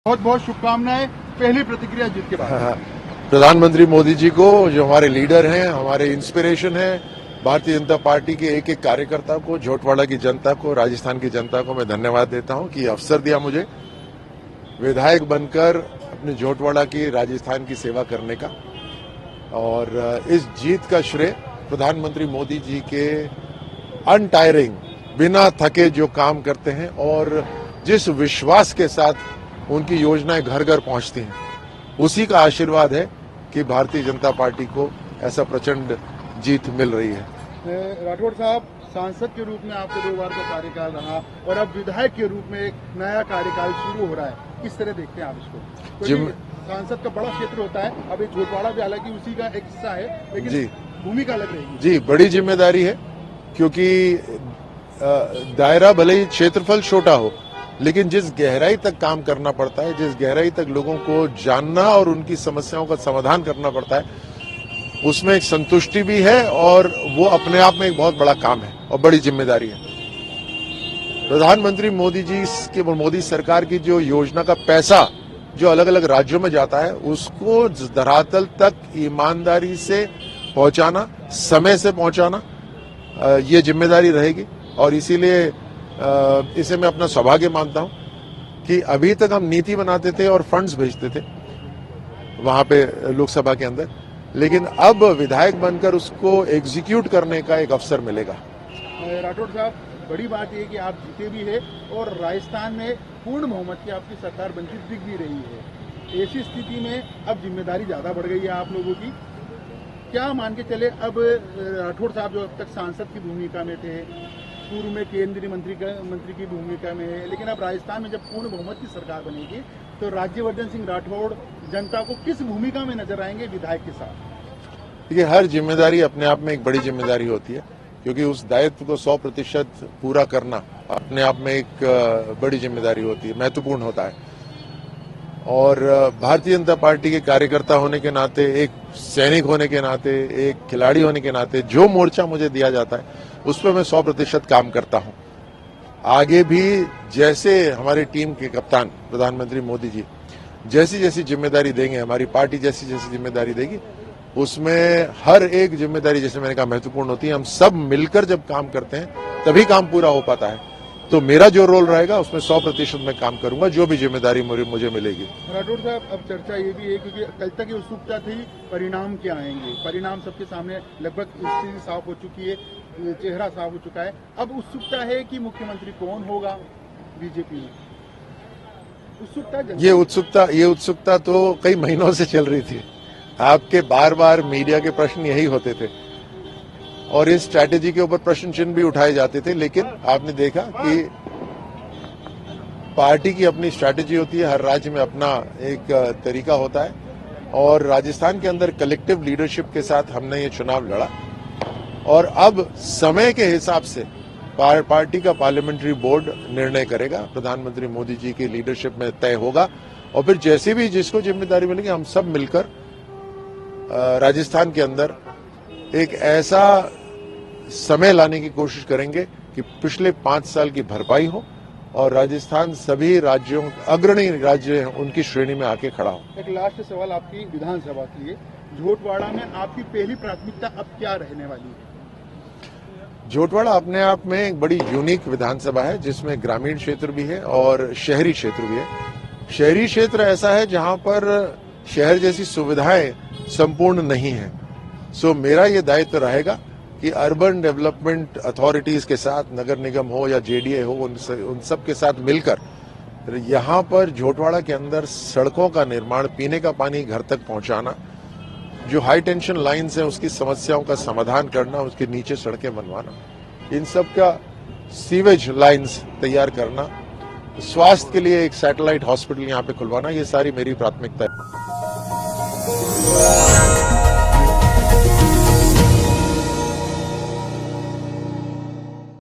बहुत बहुत शुभकामनाएं। पहली प्रतिक्रिया जीत के बाद। प्रधानमंत्री मोदी जी को, जो हमारे लीडर हैं, हमारे इंस्पिरेशन हैं, भारतीय जनता पार्टी के एक एक कार्यकर्ता को, झोटवाड़ा की जनता को, राजस्थान की जनता को मैं धन्यवाद देता हूं कि अवसर दिया मुझे विधायक बनकर अपने झोटवाड़ा की, राजस्थान की सेवा करने का। और इस जीत का श्रेय प्रधानमंत्री मोदी जी के अनटायरिंग, बिना थके जो काम करते हैं और जिस विश्वास के साथ उनकी योजनाएं घर घर पहुंचती हैं, उसी का आशीर्वाद है कि भारतीय जनता पार्टी को ऐसा प्रचंड जीत मिल रही है। राठौड़ साहब, सांसद के रूप में आपके 2 बार का कार्यकाल रहा और अब विधायक के रूप में एक नया कार्यकाल शुरू हो रहा है, किस तरह देखते हैं आप इसको? तो सांसद का बड़ा क्षेत्र होता है, अब ये झोटवाड़ा भी हालांकि उसी का एक हिस्सा है, लेकिन भूमिका अलग रहेगी। जी, बड़ी जिम्मेदारी है, क्योंकि दायरा भले ही क्षेत्रफल छोटा हो, लेकिन जिस गहराई तक काम करना पड़ता है, जिस गहराई तक लोगों को जानना और उनकी समस्याओं का समाधान करना पड़ता है, उसमें एक संतुष्टि भी है और वो अपने आप में एक बहुत बड़ा काम है और बड़ी जिम्मेदारी है। प्रधानमंत्री मोदी जी की, मोदी सरकार की जो योजना का पैसा जो अलग अलग राज्यों में जाता है, उसको धरातल तक ईमानदारी से पहुंचाना, समय से पहुंचाना, ये जिम्मेदारी रहेगी। और इसीलिए इसे मैं अपना सौभाग्य मानता हूं कि अभी तक हम नीति बनाते थे और फंड्स भेजते थे वहां पे लोकसभा के अंदर, लेकिन अब विधायक बनकर उसको एग्जीक्यूट करने का एक अवसर मिलेगा। राठौड़ साहब, बड़ी बात यह कि आप जीते भी है और राजस्थान में पूर्ण बहुमत की आपकी सरकार बनती दिख भी रही है। ऐसी स्थिति में अब जिम्मेदारी ज्यादा बढ़ गई है आप लोगों की। क्या मान के चले, अब राठौड़ साहब जो अब तक सांसद की भूमिका में थे, पूर्व में केंद्रीय मंत्री की भूमिका में है, लेकिन अब राजस्थान में जब पूर्ण बहुमत की सरकार बनेगी तो राज्यवर्धन सिंह राठौड़ जनता को किस भूमिका में नजर आएंगे विधायक के साथ? देखिए, हर जिम्मेदारी अपने आप में एक बड़ी जिम्मेदारी होती है, क्योंकि उस दायित्व को 100% पूरा करना अपने आप में एक बड़ी जिम्मेदारी होती है, महत्वपूर्ण होता है। और भारतीय जनता पार्टी के कार्यकर्ता होने के नाते, एक सैनिक होने के नाते, एक खिलाड़ी होने के नाते, जो मोर्चा मुझे दिया जाता है उस पर मैं 100% काम करता हूं। आगे भी जैसे हमारी टीम के कप्तान प्रधानमंत्री मोदी जी जैसी जैसी जिम्मेदारी देंगे, हमारी पार्टी जैसी जैसी जिम्मेदारी देगी, उसमें हर एक जिम्मेदारी, जैसे मैंने कहा, महत्वपूर्ण होती है। हम सब मिलकर जब काम करते हैं तभी काम पूरा हो पाता है। तो मेरा जो रोल रहेगा उसमें 100% मैं काम करूंगा, जो भी जिम्मेदारी मुझे मिलेगी। राठौड़ साहब, अब चर्चा ये भी है, क्योंकि कल तक ये उत्सुकता थी परिणाम क्या आएंगे। परिणाम सबके सामने लगभग स्थिति साफ हो चुकी है, चेहरा साफ हो चुका है। अब उत्सुकता है कि मुख्यमंत्री कौन होगा बीजेपी में। ये उत्सुकता तो कई महीनों से चल रही थी। आपके बार बार मीडिया के प्रश्न यही होते थे और इस स्ट्रैटेजी के ऊपर प्रश्न चिन्ह भी उठाए जाते थे, लेकिन आपने देखा कि पार्टी की अपनी स्ट्रैटेजी होती है, हर राज्य में अपना एक तरीका होता है। और राजस्थान के अंदर कलेक्टिव लीडरशिप के साथ हमने ये चुनाव लड़ा और अब समय के हिसाब से पार्टी का पार्लियामेंट्री बोर्ड निर्णय करेगा, प्रधानमंत्री मोदी जी की लीडरशिप में तय होगा। और फिर जैसे भी जिसको जिम्मेदारी मिलेगी, हम सब मिलकर राजस्थान के अंदर एक ऐसा समय लाने की कोशिश करेंगे कि पिछले 5 साल की भरपाई हो और राजस्थान सभी राज्यों, अग्रणी राज्य हैं, उनकी श्रेणी में आके खड़ा हो। एक लास्ट सवाल आपकी विधानसभा के लिए, झोटवाड़ा में आपकी पहली प्राथमिकता अब क्या रहने वाली है? झोटवाड़ा अपने आप में एक बड़ी यूनिक विधानसभा है, जिसमें ग्रामीण क्षेत्र भी है और शहरी क्षेत्र भी है। शहरी क्षेत्र ऐसा है जहां पर शहर जैसी सुविधाएं संपूर्ण नहीं है। सो मेरा ये दायित्व रहेगा कि अर्बन डेवलपमेंट अथॉरिटीज के साथ, नगर निगम हो या जेडीए हो, उन सब के साथ मिलकर यहाँ पर झोटवाड़ा के अंदर सड़कों का निर्माण, पीने का पानी घर तक पहुंचाना, जो हाई टेंशन लाइन्स हैं उसकी समस्याओं का समाधान करना, उसके नीचे सड़कें बनवाना, इन सब का सीवेज लाइन्स तैयार करना, स्वास्थ्य के लिए एक सैटेलाइट हॉस्पिटल यहाँ पे खुलवाना, ये सारी मेरी प्राथमिकता है।